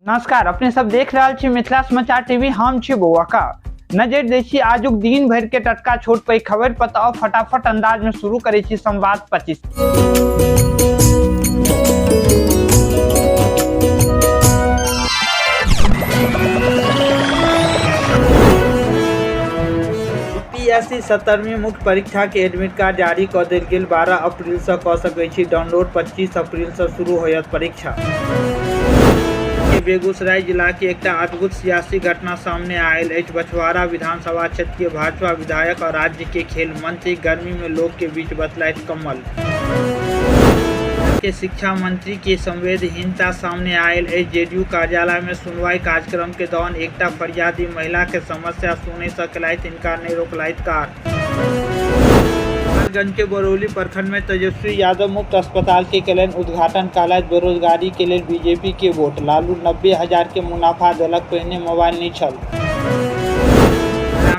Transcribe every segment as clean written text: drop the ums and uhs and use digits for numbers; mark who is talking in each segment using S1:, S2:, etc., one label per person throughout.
S1: नमस्कार, अपने सब देख रहल छी मिथिला समाचार टीवी। हम छी बौआका। नजर दै छी आजुक दिन भर के टटका छोट पैघ खबर बताओ फटाफट अंदाज में शुरू करे छी संवाद 25। यूपीएससी 17वीं मुख्य परीक्षा के एडमिट कार्ड जारी कऽ देल गेल। 12 अप्रैल से कऽ सकै छी डाउनलोड। 25 अप्रैल से शुरू होयत परीक्षा। बेगूसराय जिला के एक अद्भुत सियासी घटना सामने आयल अछि। बछवाड़ा विधानसभा क्षेत्र के भाजपा विधायक और राज्य के खेल मंत्री गर्मी में लोग के बीच बतलाइत कम्बल के शिक्षा मंत्री के संवेदनहीनता सामने आयल अछि। जेडीयू कार्यालय में सुनवाई कार्यक्रम के दौरान एकटा फरियादी महिला के समस्या सुनय से केलथि इनकार, नहीं रोकलथि कार। गंज के बरौली प्रखंड में तेजस्वी यादव मुफ्त अस्पताल के केलनि उद्घाटन। कहलथि बेरोजगारी के लेल बीजेपी के वोट। लालू 90,000 के मुनाफा देलक, पहिने मोबाइल नहीं छल।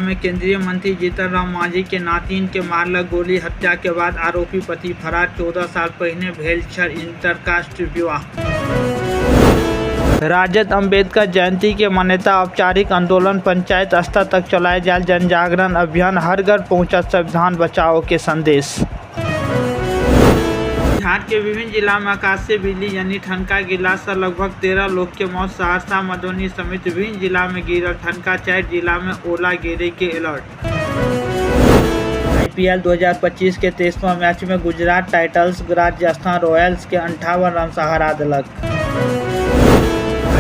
S1: में केंद्रीय मंत्री जीतन राम मांझी के नातिन के मारलक गोली। हत्या के बाद आरोपी पति फरार। 14 साल पहिने भेल छल इंटरकास्ट विवाह। राजद अम्बेडकर जयंती के मान्यता औपचारिक आंदोलन पंचायत स्तर तक चलाए जाए। जन जागरण अभियान हर घर पहुंचत संविधान बचाओ के संदेश। बिहार के विभिन्न जिला में आकाशीय बिजली यानी ठनका गिरला से लगभग 13 लोग के मौत। सहरसा, मधुबनी समेत विभिन्न जिला में गिरल ठनका। 4 जिला में ओला गिरे के अलर्ट। IPL 2025 के 23वां मैच में गुजरात टाइटंस राजस्थान रॉयल्स के 58 रन से हरा दिलक।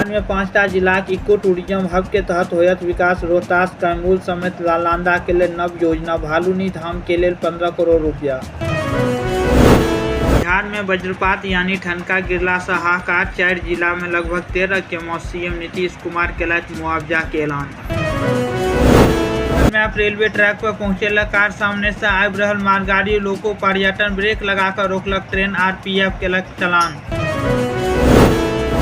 S1: में 5टा जिला के इको टूरिज्म हब के तहत होयत विकास। रोहतास, कैमूर समेत नालंदा के लिए नव योजना। भालुनी धाम के लिए 15 करोड़ रुपया। बिहार में वज्रपात यानी ठनका गिरला से हाहाकार। 4 जिला में लगभग 13 के मौत। सीएम नीतीश कुमार केलथि मुआवजा के ऐलान। मैप रेलवे ट्रैक पर पहुंचेला कार सामने से आबि रहल मालगाड़ी। लोको पर्यटन ब्रेक लगाकर रोकलक ट्रेन। RPF केलक चलान।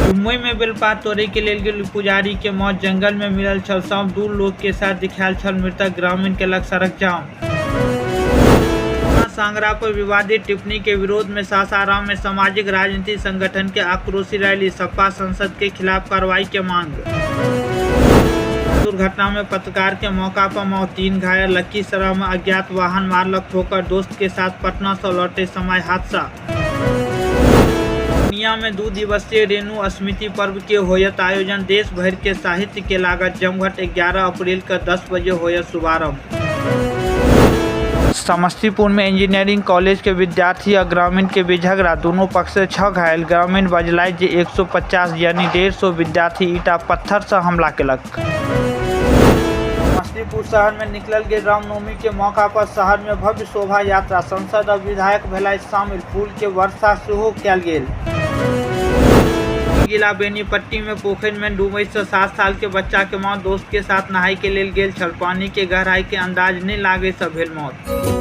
S1: मुंबई में बेलपात तोड़े के लेल गेल पुजारी के मौत। जंगल में मिलल छल सांप। 2 लोग के साथ दिखायल छल मृतक। ग्रामीण केलक सड़क जाम। सांगरा पर विवादित टिप्पणी के विरोध में सासाराम में सामाजिक राजनीतिक संगठन के आक्रोशी रैली। सपा संसद के खिलाफ कार्रवाई के मांग। दुर्घटना में पत्रकार के मौका पर मौत। 3 घायल। लखीसराय में अज्ञात वाहन मारलक ठोकर। दोस्त के साथ पटना से लौटे समय हादसा। दुनिया में 2 दिवसीय रेणु स्मृति पर्व के होयत आयोजन। देश भर के साहित्य के लागत जमघट। 11 अप्रैल का 10 बजे होयत शुभारंभ। समस्तीपुर में इंजीनियरिंग कॉलेज के विद्यार्थी और ग्रामीण के बीच झगड़ा। दोनों पक्ष से 6 घायल। ग्रामीण बजलाइ जे 150 यानी 150 विद्यार्थी ईटा पत्थर से हमला केलक। समस्तीपुर शहर में निकलल गेल रामनवमी के मौका पर शहर में भव्य शोभा यात्रा। सांसद और विधायक भेलाइ शामिल। फूल के वर्षा सेहो कयल गेल। जिला बेनीपट्टी में पोखर में डूबे से 7 साल के बच्चा के मौत। दोस्त के साथ नहाय के लेल गेल छल। पानी के गहराई के अंदाज नहीं लागे से भेल मौत।